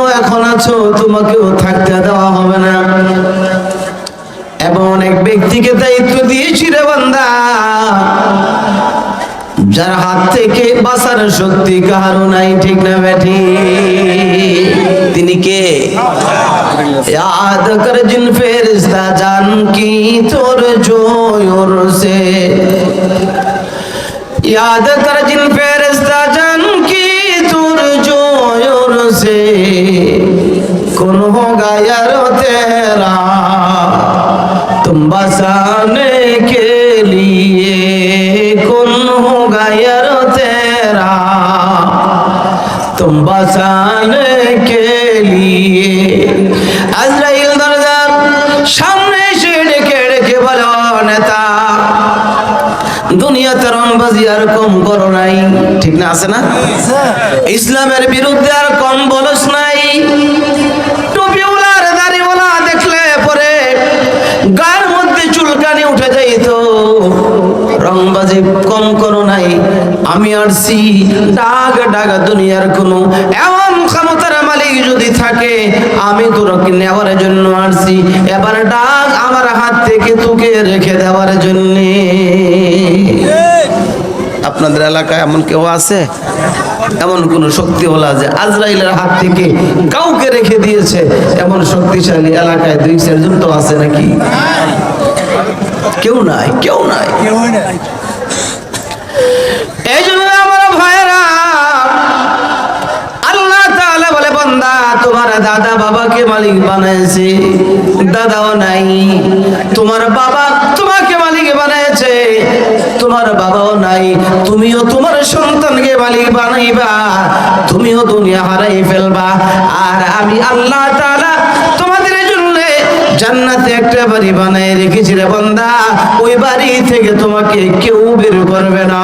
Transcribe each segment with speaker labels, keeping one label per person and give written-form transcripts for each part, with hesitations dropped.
Speaker 1: তুমিও এখন আছো, তোমাকেও থাকতে দেওয়া হবে না। এবং অনেক ব্যক্তিকে দায়িত্ব দিয়েছি রে বান্দা, যার হাত থেকে বাঁচার শক্তি কারো নাই, ঠিক না বেঠি? তিনি কে? याद कर जिन फेरिस्ता जान की तोर जोर से, याद कर जिन फेरिस्ता जान की तोर जोर से, कौन होगा यार तेरा तुम बसाने के लिए, कौन होगा यार तेरा तुम बसाने के लिए। আজরাইল দরজার সামনে এসে ডেকে ডেকে বলো, নেতা দুনিয়াতে রংবাজি আর কম করো নাই, ঠিক না? আছে না? ইসলামের বিরুদ্ধে আর কম বলস নাই। টুপিওয়ালা আর দাড়িওয়ালা দেখলে পরে গায়ের মধ্যে চুলকানি উঠে যাইত। রংবাজি কম করো নাই। আমি আসছি ডাক ডাক, দুনিয়ার কোনো এমন ক্ষমতার মালিক যদি থাকে, আমি তোকে নেওয়ার জন্য আসছি। এবার ডাক আমার হাত থেকে তোকে রেখে দেওয়ার জন্য। আপনাদের এলাকায় এমন কেউ আছে? এমন কোন শক্তিওয়ালা যে আজরাইলের হাত থেকে কাউকে রেখে দিয়েছে, এমন শক্তিশালী এলাকায় 2-4 জন তো আছে নাকি? কেউ নাই, কেউ নাই। এই জন্য আমার ভাইরা, আল্লাহ তাআলা বলে, বান্দা তোমার দাদা বাবাকে মালিক বানাইছে, দাদাও নাই। তোমার বাবা তোমাকে মালিক বানাইছে, তোমার বাবাও নাই। তুমিও তোমার সন্তানকে মালিক বানাইবা, তুমিও দুনিয়া হারাই ফেলবা। আর আমি আল্লাহ তাআলা তোমাদের জন্য জান্নাতে একটা বাড়ি বানাই রেখেছি রে বান্দা, ওই বাড়ি থেকে তোমাকে কেউ বের করবে না।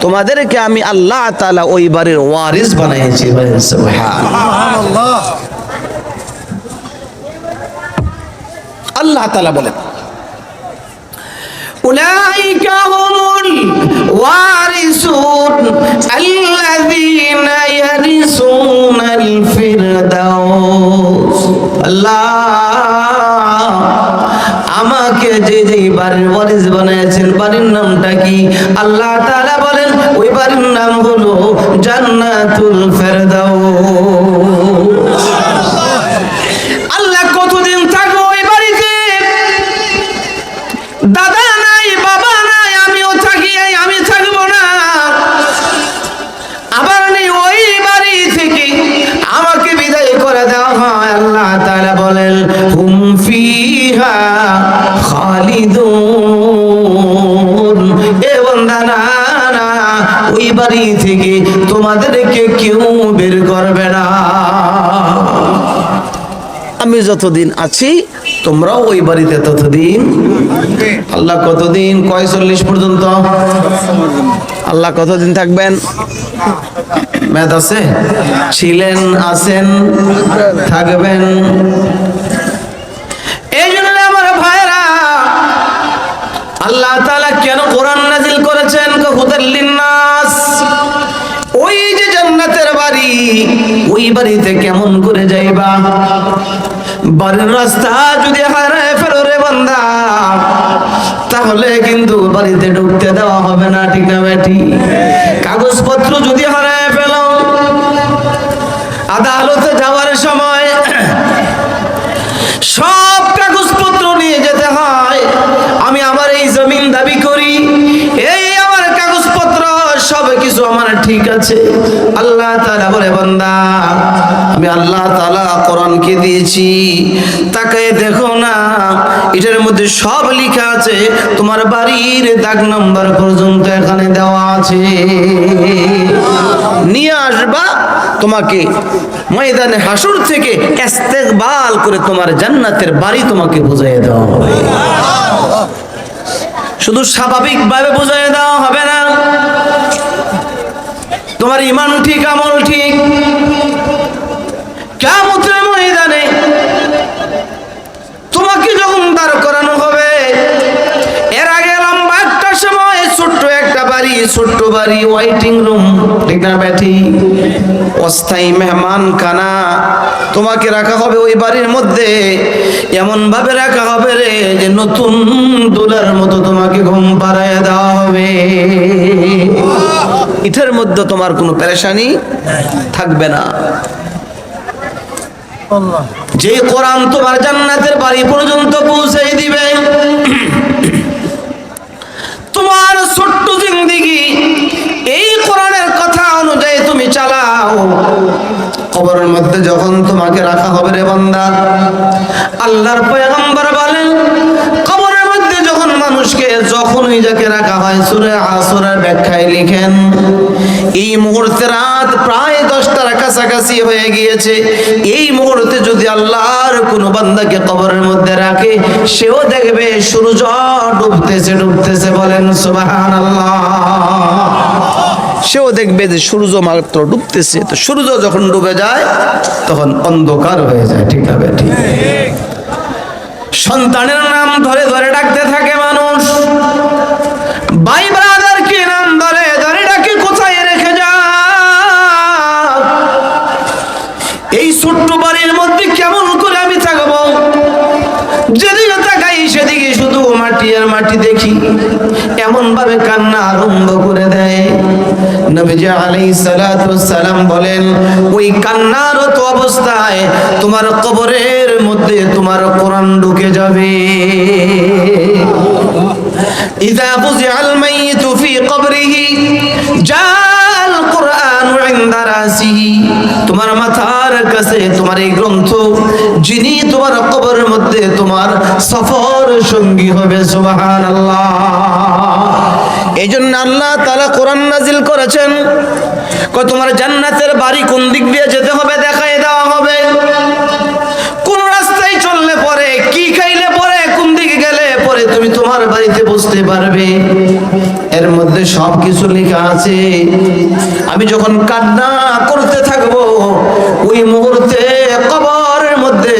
Speaker 1: তোমাদেরকে আমি আল্লাহ তাআলা ওই বাড়ির ওয়ারিস বানাইছি। সুবহানাল্লাহ। আল্লাহ তাআলা বলেন, উলাইকা হুমুল ওয়ারিসুন আল্লাযীনা ইয়ারিসুনাল ফিরদাউস। আল্লাহ আমাকে যে যে বাড়ির ওয়ারিস বানিয়েছেন, বাড়ির নামটা কি? আল্লাহ তাআলা বলেন, ওই বাড়ির নাম হলো জান্নাতুল ফিরদাউস। আল্লাহ কতদিন থাকবো ওই বাড়িতে? দাদা নাই, বাবা নাই, আমিও থাকি, আমি থাকবো না। আবার নেই ওই বাড়ি থেকে আমাকে বিদায় করে দেওয়া হয়। আল্লাহ তাআলা বলেন, হুম ফিহা খালিদুন। এ বান্দা না, ওই বাড়ি থেকে তোমাদেরকে কেউ বের করবে না। আমি যতদিন আছি তোমরাও ওই বাড়িতে ততদিন। আল্লাহ কতদিন? 40 পর্যন্ত। আল্লাহ কতদিন থাকবেন? মেয়াদ আছে? ছিলেন, আছেন, থাকবেন। এই জন্য আমার ভাইরা, আল্লাহ তাআলা কেন কোরআন নাজিল করেছেন? হুদাল লিন্নাস। ওই যে জান্নাতের বাড়ি, ওই বাড়িতে কেমন করে যাইবা? বাড়ির রাস্তা যদি হারায় ফেলো রে বান্দা, তাহলে কিন্তু বাড়িতে ঢুকতে দেওয়া হবে না, ঠিক না বেটি? কাগজপত্র যদি হারায় ফেলো, আদালতে যাওয়ার সময় সব কাগজপত্র নিয়ে যেতে হয়। আমি আমার এই জমিন দাবি করি, এই আমার কাগজপত্র সব কিছু আমার ঠিক আছে। আল্লাহ তাআলা বলে, বান্দা আমি আল্লাহ তাআলা কোরআনকে দিয়েছি, তাকায় দেখো না, এটার মধ্যে সব লেখা আছে। তোমার বাড়ির দাগ নাম্বার পর্যন্ত এখানে দেওয়া আছে। নিয়ে আসবা, তোমাকে ময়দানে হাসর থেকে ইস্তেকবাল করে তোমার জান্নাতের বাড়ি তোমাকে বুঝিয়ে দেওয়া হবে। শুধু স্বাভাবিকভাবে বুঝিয়ে দেওয়া হবে না, তোমার ঈমান ঠিক, আমল ঠিক। কিয়ামতের ময়দানে তোমাকে যখন দাঁড় করানো হবে, এর আগে লম্বা একটা সময় ছোট্ট একটা বাড়ি, ছোট্ট বাড়ি, ওয়াইটিং রুম, ঠিক না ব্যাটি, অস্থায়ী মেহমান খানা তোমাকে রাখা হবে ওই বাড়ির মধ্যে। এমন ভাবে রাখা হবে রে যে নতুন দোলার মতো তোমাকে ঘুম পাড়ায় দেওয়া হবে। এটার মধ্যে তোমার কোনো পেরেশানি থাকবে না। যে কোরআন তোমার জান্নাতের বাড়ি পর্যন্ত পৌঁছে দিবে, তোমার ছোট্ট জিন্দেগি এই কোরআনের কথা অনুযায়ী তুমি চালাও, কবরের মধ্যে যখন তোমাকে রাখা হবে রে বান্দা, আল্লাহর পয়গম্বর বলেন কবরের মধ্যে যখন মানুষকে যখনই যাকে রাখা হয়, সূরা আসরের ব্যাখ্যায় লিখেন এই মুহূর্তে রাত প্রায় 10টার কাছাকাছি হয়ে গিয়েছে। এই মুহূর্তে যদি আল্লাহর কোনো বান্দাকে কবরের মধ্যে রাখে, সেও দেখবে সূর্য ডুবতেছে ডুবতেছে, বলেন সুবহানাল্লাহ। সেও দেখবে যে সূর্য মাত্র ডুবতেছে। তো সূর্য যখন ডুবে যায় তখন অন্ধকার হয়ে যায়, ঠিক হবে ঠিক। সন্তানের নাম ধরে ধরে ডাকতে থাকে মানুষ, ভাই ব্রাদার কি নাম ধরে ধরে ডাকে, কোথায় রেখে যা। এই ছোট্ট বাড়ির মধ্যে কেমন করে আমি থাকবো, যেদিকে তাকাই সেদিকে শুধু মাটি আর মাটি দেখি, এমন ভাবে কান্না আরম্ভ করে দেয়। নবীজি আলাইহিস সালাতু ওয়াস সালাম বলেন, ওই কান্নারত অবস্থায় তোমার কবরের মধ্যে তোমার কোরআন ঢুকে যাবে। ইযা ফুজিআল মাইয়িতু ফি কবরিহি জাআল কুরআনু ইনদা রাসিহি, তোমার মাথার কাছে তোমার এই গ্রন্থ, যিনি তোমার কবরের মধ্যে তোমার সফর সঙ্গী হবে। সুবহানাল্লাহ। এই জন্য আল্লাহ তাআলা কোরআন নাজিল করেছেন, তোমার জান্নাতের বাড়ি কোন দিক দিয়ে যেতে হবে দেখায় দেওয়া হবে। কোন রাস্তায় চললে পরে, কি খাইলে পরে, কোন দিকে গেলে পরে তুমি তোমার বাড়িতে বসতে পারবে, এর মধ্যে সবকিছু লেখা আছে। আমি যখন কান্না করতে থাকবো, ওই মুহূর্তে কবরের মধ্যে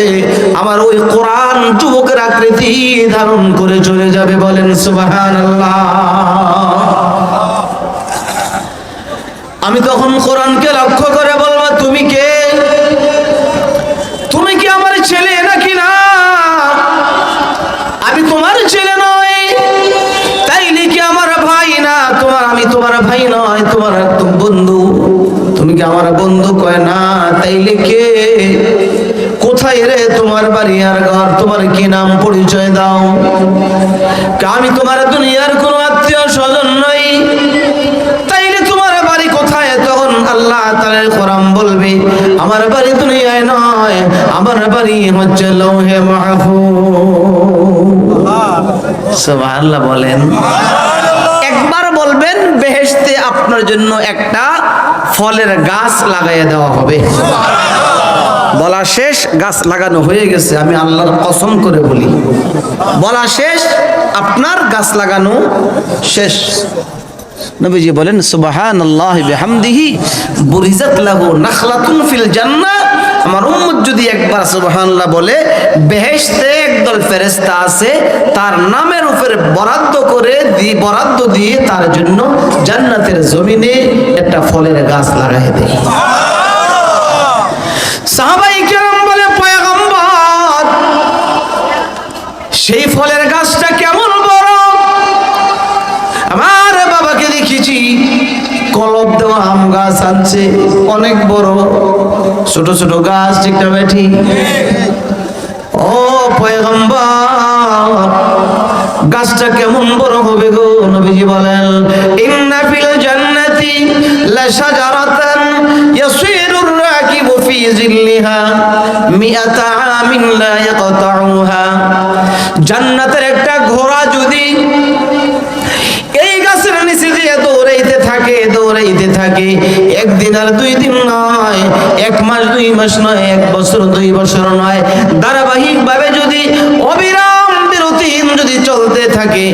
Speaker 1: আমার ওই কোরআন যুবকের আকৃতি ধারণ করে চলে যাবে, বলেন সুবহানাল্লাহ। আমি তখন কোরআনকে লক্ষ্য করে বলবো, তুমি কে? তুমি কি আমার ছেলে নাকি না? আমি তোমার ছেলে নই, তাইলে কি আমার ভাই না? আমি তোমার ভাই নয়, তোমার একদম বন্ধু। তুমি কি আমার বন্ধু? কয় না। তাইলে কে? কোথায় রে তোমার বাড়ি আর ঘর? তোমার কি নাম, পরিচয় দাও। আমি তোমার দুনিয়ার কোনো আত্মীয় স্বজন নই, তাইলে তোমার বাড়ি কোথায়? তখন আল্লাহ তাআলা কোরআন বলবে, আমার বাড়ি দুনিয়ায় নয়, আমার বাড়ি হচ্ছে লৌহে মাহফুজ। সুবহানাল্লাহ বলেন। একবার বলবেন, বেহেশতে আপনার জন্য একটা ফলের গাছ লাগাইয়া দেওয়া হবে। বলা শেষ, গাছ লাগানো হয়ে গেছে। আমি আল্লাহর কসম করে বলি, বলা শেষ, আপনার গাছ লাগানো শেষ। নবীজি বলেন, সুবহানাল্লাহি বিহামদিহি বুরিজাত লাহু নাখলাতুন ফিল জান্নাহ। আমার উম্মত যদি একবার সুবহানাল্লাহ বলে, বেহেশতে একদল ফেরেশতা আছে, তার নামের উপরে বরাদ্দ দিয়ে তার জন্য জান্নাতের জমিনে একটা ফলের গাছ লাগাই দেয়। সাহাবায়ে কেরাম বলে, পয়গম্বর, সেই ফলের গাছটা কেমন বড়? আমার বাবাকে দেখেছি কলব দেওয়া আম গাছ আনছে, অনেক বড়, ছোট ছোট গাছ, ঠিক না বেঠি? ও পয়গম্বর, গাছটা কেমন বড় হবে গো? নবীজি বলেন, ইন্না ফিল জান্নাতি লাশাজারাতান ইয়াসিরুর রাকিবু ফি জিল্লিহা মিআতা আমিন লা ইয়াকতাউহা। জান্নাতের একটা ঘোড়া যদি এই গাছের নিচে দিয়ে দৌড়াইতে থাকে, একদিন আর 2 দিন নয়, 1 মাস 2 মাস নয়, 1 বছর 2 বছর নয়, ধারাবাহিক ভাবে যদি অবিরাম বিরতিহীন যদি চলতে থাকে,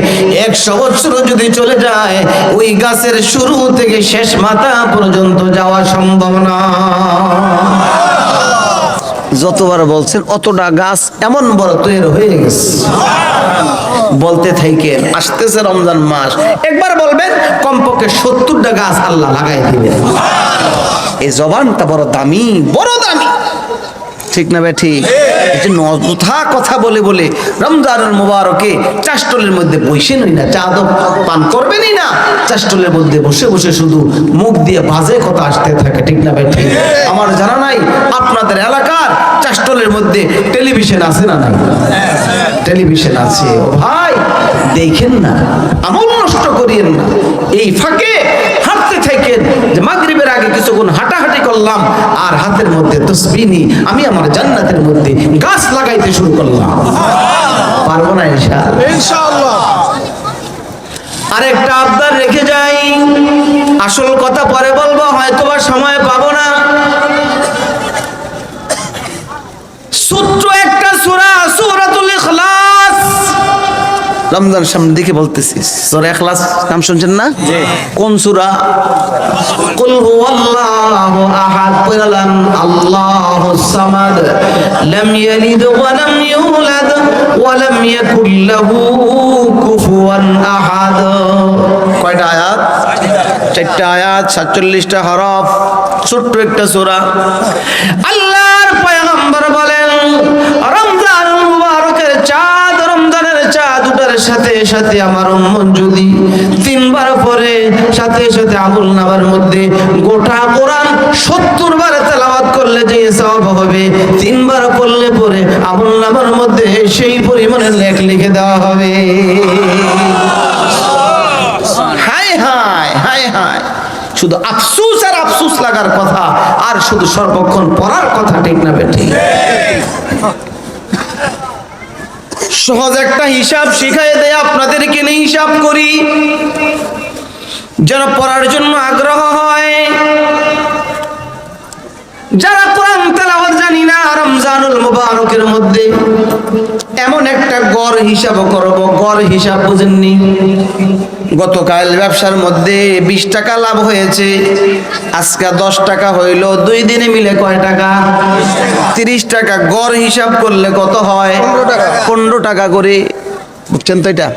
Speaker 1: 100 বছর যদি চলে যায়, ওই গাছের শুরু থেকে শেষ মাথা পর্যন্ত যাওয়া সম্ভব না। যতবার বলছেন অতটা গাছ এমন বড় তৈরি হয়ে গেছে। বলতে থাকেন। আসতেছে রমজান মাস, একবার বলবেন কমপক্ষে 70টা গাছ আল্লাহ লাগাই দিবেন। এই জবানটা বড় দামি, বড় দামি, ঠিক না ভাই? ঠিক। এই যে নথা কথা বলে বলে রমজানুল মুবারকে চাষটলের মধ্যে বসে নই না, চা পান করবেনই না, চাষটলের মধ্যে বসে বসে শুধু মুখ দিয়ে বাজে কথা আসতে থাকে, ঠিক না ভাই? ঠিক। আমার জানা নাই আপনাদের এলাকার চাষটলের মধ্যে টেলিভিশন আছে না? নাই, টেলিভিশন আছে। ও ভাই দেখেন না, আমল নষ্ট করিয়েন না। এই ফাঁকে হাঁটতে থাকেন, যে মাগরিবের আগে কিছুক্ষণ হাঁটাহাঁটি করলাম আর হাতের মধ্যে তাসবিহ নিয়ে আমি আমার জান্নাতের মধ্যে গাছ লাগাইতে শুরু করলাম। পারবো না ইনশাআল্লাহ। আরেকটা আবদার রেখে যাই, আসল কথা পরে বলবো, হয়তোবা সময় পাবো না। ছোট্ট একটা সূরা, সূরাতুল ইখলাস। রমজান সামনে দিকে বলতেছি, সূরা ইখলাস নাম শুনছেন না? কোন সূরা? কুল হুয়াল্লাহু আহাদ, বললাম আল্লাহুস সামাদ, লাম ইয়ালিদ ওয়া লাম ইউলাদ ওয়া লাম ইয়াকুল লাহু কুফুয়ান আহাদ। কয়টা আয়াত? 4টা আয়াত, 47টা হরফ, ছোট্ট একটা সূরা। আল্লাহর পয়গম্বর বলেন, রমজানুল মুবারকের চাঁদ, রমজানের চাঁদ উঠার সাথে সাথে আমার উম্মত যদি 3 বার পরে সাথে সাথে আমল নামার মধ্যে গোটা কোরআন 70 বার তেলাওয়াত করলে যে সওয়াব হবে, 3 বার পড়লে পরে আমল নামার মধ্যে সেই পরিমাণে লেখ লিখে দেওয়া হবে। হায় হায় হায় হায়, শুধু আফসোস আর আফসোস লাগার কথা, আর শুধু সর্বক্ষণ পড়ার কথা, ঠিক না বেঠিক? সহজ একটা হিসাব শিখাই দেয় আপনাদেরকে, নিয়ে হিসাব করি যেন পড়ার জন্য আগ্রহ হয়। যারা কোরআন তেলাওয়াত জানি না, রমজানুল মুবারকের মধ্যে এমন একটা গড় হিসাব করব। গড় হিসাব বুঝেননি? গতকাল ব্যবসার মধ্যে 20 টাকা লাভ হয়েছে, আজকে 10 টাকা হইল, 2 দিনে মিলে কয় টাকা? 30 টাকা। গড় হিসাব করলে কত হয়? 15 টাকা করে। বুঝছেন তো? এটা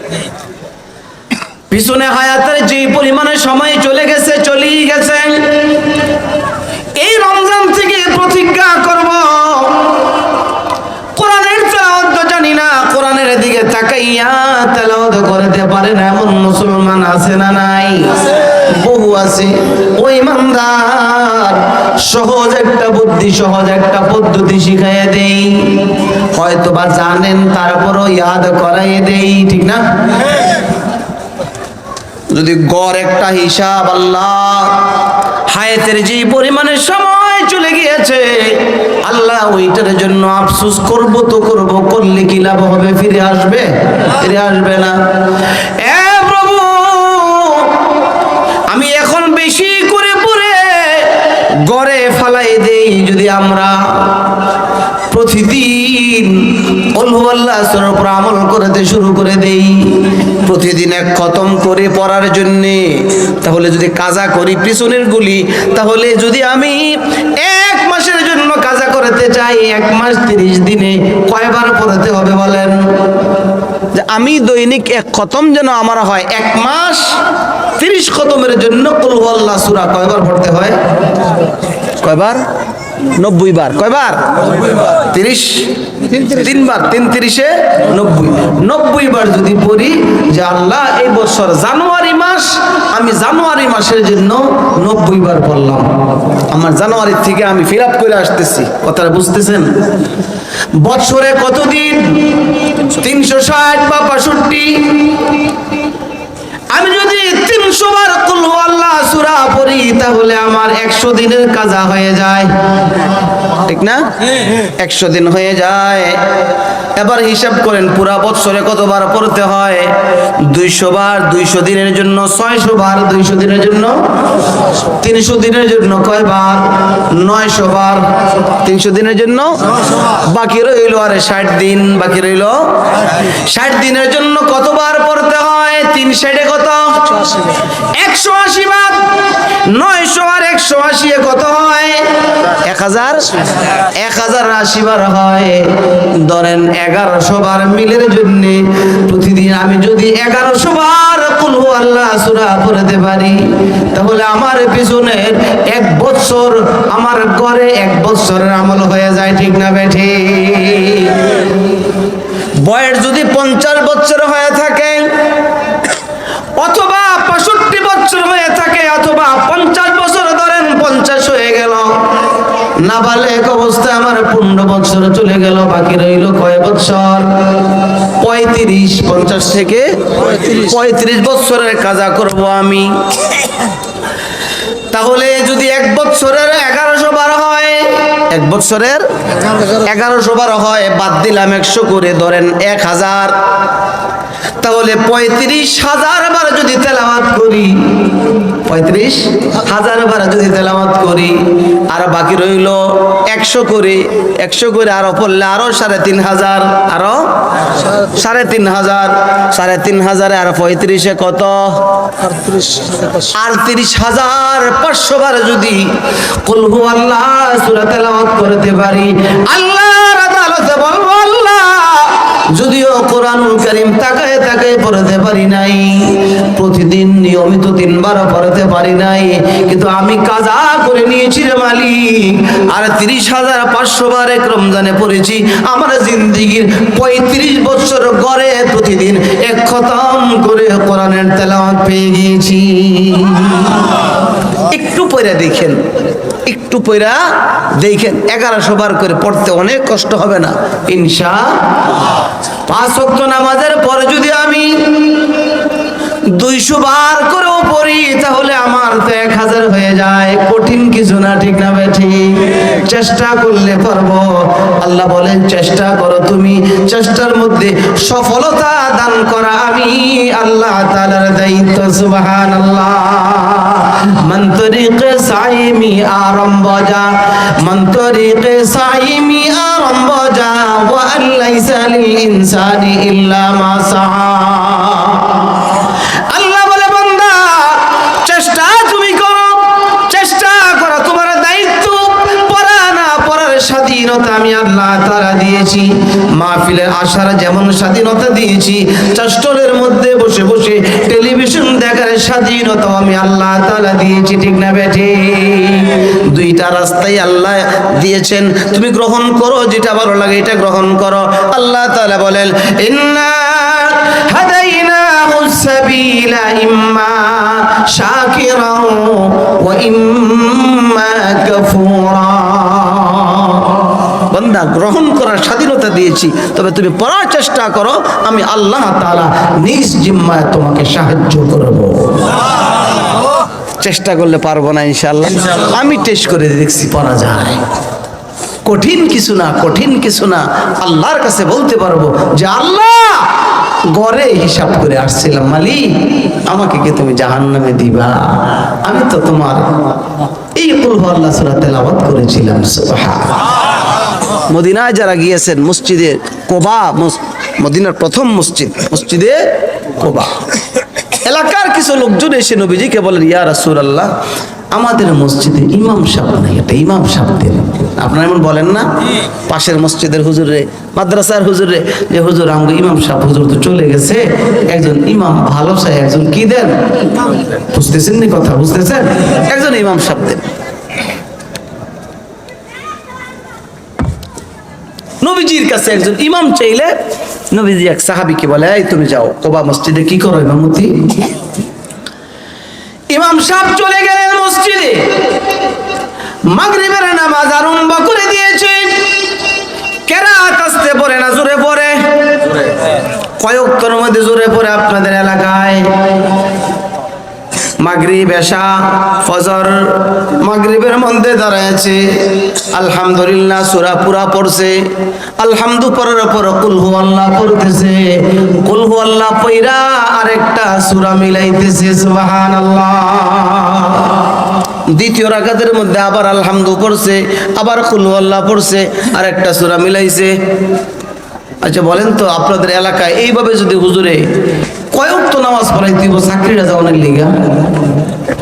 Speaker 1: পিছনে হায়াতের যে পরিমাণে সময় চলে গেছে, চলেই গেছে। এই রমজান থেকে প্রতিজ্ঞা করব, কোরআনের তেলাওয়াত জানি না, কোরআনের দিকে তাকাইয়া তেলাওয়াত করতে পারে না এমন মুসলমান আছে না নাই? বহু আছে। ওই ইমানদার সহজ একটা বুদ্ধি, সহজ একটা পদ্ধতি শিখাইয়া দেই, হয়তো বা জানেন তারপরও ইয়াদ করাইয়ে দেই, ঠিক না? যদি গড় একটা হিসাব, আল্লাহ হায়াতের যে পরিমাণে সময় চলে গিয়েছে, আল্লাহ ওইটার জন্য আফসোস করব তো করব, করলে কি লাভ হবে? ফিরে আসবে? ফিরে আসবে না। এ প্রভু, আমি এখন বেশি করে পড়ে গড়ে ফালাই দেই, যদি আমরা প্রতিদিন কুল হুয়াল্লাহু সূরার উপর আমল করতে শুরু করে দেই, প্রতিদিন 1 খতম করে পড়ার জন্য, তাহলে যদি কাজা করি পিছনের গুলি, তাহলে যদি আমি 1 মাসের জন্য কাজা করতে চাই, 1 মাস 30 দিনে কয়বার পড়তে হবে বলেন? যে আমি দৈনিক 1 খতম যেন আমার হয়, 1 মাস 30 খতমের জন্য কুল হুয়াল্লাহু সূরা কয়বার পড়তে হয়? কয়বার? 90 বার। কয়বার? 30, 3 বার, 3 30 90। 90 বার যদি পড়ি, যে আল্লাহ এই বছর জানুয়ারি মাস, আমি জানুয়ারি মাসের জন্য 90 বার পড়লাম, আমার জানুয়ারি থেকে আমি ফিল আপ করে আসতেছি। কথাটা বুঝতেছেন? বছরে কতদিন? 360 বা 65। আমি যদি 300 বার কুল হুয়াল্লাহু সূরা পড়ি, তাহলে আমার 100 দিনের কাজা হয়ে যায়, ঠিক না? 100 দিন হয়ে যায়। এবার হিসাব করেন পুরা বছরে কতবার পড়তে হয়? 200 বার। 200 দিনের জন্য 600 বার। 200 দিনের জন্য 300 দিনের জন্য কয়বার? 900 বার। 300 দিনের জন্য বাকি রইল আর 60 দিন। বাকি রইল 60 দিনের জন্য কতবার পড়তে হয়? 3 × 60 কত? 180 বার 900 আর 180 কত হয়? 1080 বার হয়। ধরেন 1100 বার মিলের জন্য প্রতিদিন আমি যদি 1100 বার কুল হু আল্লাহ সূরা পড়তে পারি, তাহলে আমার পিছনে 1 বছর, আমার ঘরে 1 বছরের আমল হয়ে যায়। ঠিক না বেঠি? বয়স যদি 50 বছর হয়ে থাকে, অথবা 65 বছর হয়ে থাকে, অথবা 50 বছর, ধরেন 50 হয়ে গেল, নাবালেগ অবস্থায় আমার 15 বছর চলে গেল, বাকি রইল কয় বছর? 35। 50 থেকে 35 বছরের কাজা করব আমি। তাহলে যদি 1 বছরের 1100 বার হয়, 1 বছরের 1100 বার হয়, বাদ দিলাম 100 করে, ধরেন 1000, তাহলে 35,000 বার যদি তেলাওয়াত করি, 35,000 বার যদি তেলাওয়াত করি, আর বাকি রইল 100 করে, 100 করে আরো পড়লে আরো 3,500, আরো 3,500, 3,500 আর 35 কত? 38,500 বার যদি কুল হু আল্লাহ সূরা তেলাওয়াত করতে পারি, আল্লাহর আদালতে বলবো, আল্লাহ যদিও কোরআনুল কারীম তাকায় তাকায় পড়তে পারি নাই, প্রতিদিন নিয়মিত 3 বার পড়তে পারি নাই, কিন্তু আমি কাজা করে নিয়েছি রে মালিক, আর 30,500 বার এক রমজানে পড়েছি। আমার জিন্দেগীর 35 বছর গড়ে প্রতিদিন 1 খতম করে কোরআনের তেলাওয়াত পেয়ে গিয়েছি। একটু পড়া দেখেন, একটু পড়া দেখেন, 1100 বার করে পড়তে অনেক কষ্ট হবে না ইনশাআল্লাহ। 5 ওয়াক্ত নামাজের পরে যদি আমি 200 বার করেও পড়ি, তাহলে আমার তো 1000 হয়ে যায়। কঠিন কিছু না, ঠিক না বেঠি? চেষ্টা করলে পারবো। আল্লাহ বলেন চেষ্টা করো তুমি, চেষ্টার মধ্যে সফলতা দান করা আমি আল্লাহ তাআলার দায়িত্ব। সুবহানাল্লাহ। মান তরিকে সাইমি আরম্ভ যা, মান তরিকে সাইমি আরম্ভ যা, ওয়া আল্লাইসা লিল ইনসানি ইল্লা মা সাআ। আল্লাহ বলে বান্দা চেষ্টা তুমি করো, চেষ্টা করো, তোমার দায়িত্ব। পড়া না পড়ার স্বাধীনতা আমি আল্লাহ তাআলা দিয়েছি, মাহফিলের আসার যেমন স্বাধীনতা দিয়েছি, চাষটলের মধ্যে বসে বসে টেলিভিশন দেখার স্বাধীনতা আমি আল্লাহ তাআলা দিয়েছি। ঠিক না বেঠি? 2টা রাস্তাই আল্লাহ দিয়েছেন, তুমি গ্রহণ করো, যেটা ভালো লাগে এটা গ্রহণ করো। আল্লাহ তাআলা বলেন ইন্না হাদাইনাহু সাবিলা ইম্মা শাকিরা ওয়া ইম্মা কাফুরা। বান্দা গ্রহণ করার স্বাধীনতা দিয়েছি, তবে তুমি পড়ার চেষ্টা করো, আমি আল্লাহ তাআলা নিজ জিম্মায় তোমাকে সাহায্য করব। চেষ্টা করলে পারবো না ইনশাআল্লাহ? আমি টেস্ট করে দেখছি পড়া যায়। কঠিন কিছু না, কঠিন কিছু না। আল্লাহর কাছে বলতে পারবো যে আল্লাহ গড়ে হিসাব করে আসছিলাম, মালিক আমাকে কি তুমি জাহান্নামে দিবা? আমি তো তোমার এই কুল হু আল্লাহ সূরা তেলাওয়াত করেছিলাম। সুবহানাল্লাহ। মদিনায় যারা গিয়েছেন, মসজিদে কোবা, মদিনার প্রথম মসজিদ, মসজিদে কোবা, এলাকার কিছু লোকজন এসে নবীজিকে বলেন, ইয়া রাসূলুল্লাহ, আমাদের মসজিদে ইমাম সাহেব নাই, এটা ইমাম সাহেব দেন। আপনারা এমন বলেন না পাশের মসজিদের হুজুরে, মাদ্রাসার হুজুরে, যে হুজুর আমাকে ইমাম সাহেব হুজুর তো চলে গেছে, একজন ইমাম ভালো চাই, একজন কি দেন? বুঝতেছেন নি কথা? বুঝতেছেন? একজন ইমাম সাহেব দেন। নবীজির কাছে একজন ইমাম চাইলে নবীজি এক সাহাবীকে বলে, এই তুমি যাও কোবা মসজিদে কি করো ইমামতি? ইমাম সাহেব চলে গেলেন মসজিদে, মাগরিবের নামাজ আরম্ভ করে দিয়েছে। কেরাত আসতে পড়ে না জোরে পড়ে? কয়েকটার মধ্যে জোরে পড়ে আপনাদের এলাকায়? মাগরিব, এশা, ফজর। মাগরিবের মধ্যে দাঁড়ায়ছে, আলহামদুলিল্লাহ সূরা পুরা পড়ছে, আলহামদু পড়ার পর কুল হু আল্লাহ পড়তেছে, কুল হু আল্লাহ পয়রা আরেকটা সূরা মিলাইতেছে। সুবহানাল্লাহ। দ্বিতীয় রাকাতের মধ্যে আবার আলহামদু পড়ছে, আবার কুল হু আল্লাহ পড়ছে, আরেকটা সূরা মিলাইছে। আচ্ছা বলেন তো, আপনাদের এলাকায় এইভাবে যদি হুজুরে কয়েক তো নামাজ পড়াই দিব চাকরিটা যাওয়ার লিগা,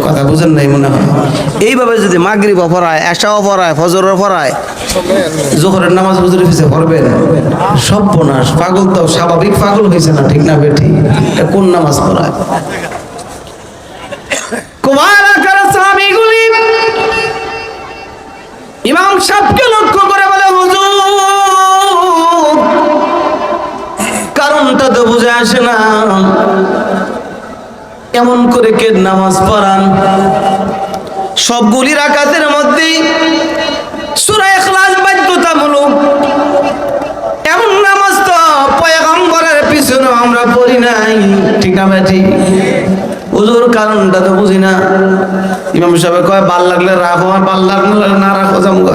Speaker 1: কথা বুঝেন নাই মনে হয়। এইভাবে যদি মাগরিবও পড়ায়, এশাও পড়ায়, ফজরও পড়ায়, জোহরের নামাজ হুজুরের পিছে পড়বেন, সর্বনাশ। পাগল তো স্বাভাবিক পাগল হয়েছে না, ঠিক না বেঠি? এটা কোন নামাজ পড়ায়? কুমারাকার সাহাবীগুলি ইমাম সাহেবকে লক্ষ্য করে বলে, হুজুর কারণটা তো বুঝে আসে না, এমন করে কে নামাজ পড়ান? সবগুলি রাকাতের মধ্যে সূরা ইখলাস বাধ্যতামূলক। এমন নামাজ তো পয়গম্বরের পিছনে আমরা পড়ি নাই, ঠিক না বেঠি? হুজুর কারণটা তো বুঝি না। ইমাম সাহেব কয়, ভাল লাগলে রাখো, আর ভাল লাগলে না রাখো, যামুগা।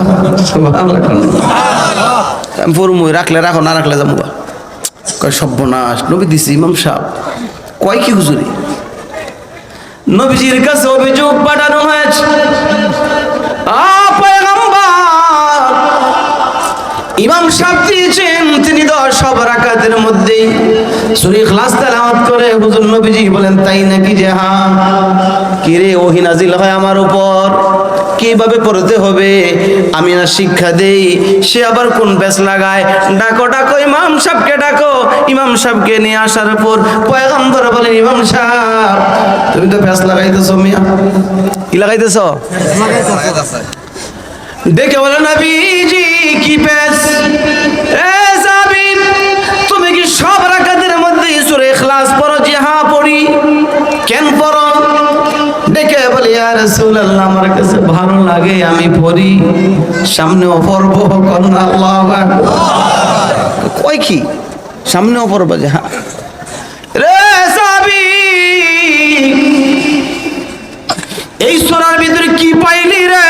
Speaker 1: ফরমুই রাখলে রাখো, না রাখলে যামুগা। কয় সর্বনাশ, নবী দিছি ইমাম সাহেব। কয় কি হুজুরি? নবীজির কাছে অভিযোগ পাঠানো হয়েছে, ইমাম সাহেব দিয়েছেন তিনি 10 রাকাতের মধ্যে সূরা ইখলাস তেলাওয়াত করে। হুজুর নবীজি বলেন, তাই নাকি? যে হ্যাঁ। কি রে, ওহী নাজিল হয় আমার উপর, কিভাবে পড়তে হবে আমি না শিক্ষা দেই, সে আবার কোন পেছ লাগায়। ডাকো ডাকো, ইমাম সাহেবকে ডাকো। ইমাম সাহেবকে নিয়ে আসার পর পয়গম্বর বলেন, ইমাম সাহেব তুমি তো পেছ লাগাইতেছো মিয়া। কি লাগাইতেছো? দেখে বলে, নবীজি কি পেছ? এ সাহাবী, তুমি কি সব রাকাতের মধ্যে সূরা ইখলাস পড়ো? জি হ্যাঁ পড়ি। কেন পড়ো? দেখে বলে, ইয়া রাসূলুল্লাহ আমার কাছে ভালো লাগে আমি পড়ি, সামনেও পড়বো। আল্লাহু আকবার। কই কি সামনেও পড়বো? যে হ্যাঁ। রে সাহাবী, এই সূরার ভিতরে কি পাইলি রে?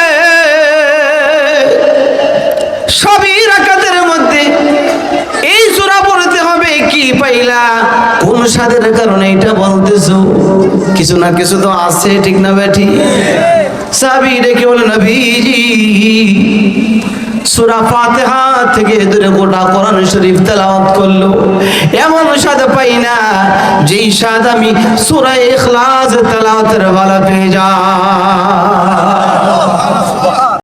Speaker 1: সবই রাকাতের মধ্যে এই সূরা পড়তে হবে, কি পাইলা? কোন স্বাদের কারণে এটা বলতেছো? কিছু না কিছু তো আছে, ঠিক না বেঠি? সাহাবী ডেকে বলে, নবীজি সূরা ফাতিহা থেকে ধরে গোটা কোরআন শরীফ তেলাওয়াত করলো, এমন স্বাদ পাই না যেই স্বাদ আমি সূরা ইখলাস তেলাওয়াতের বেলা পেয়ে যাই।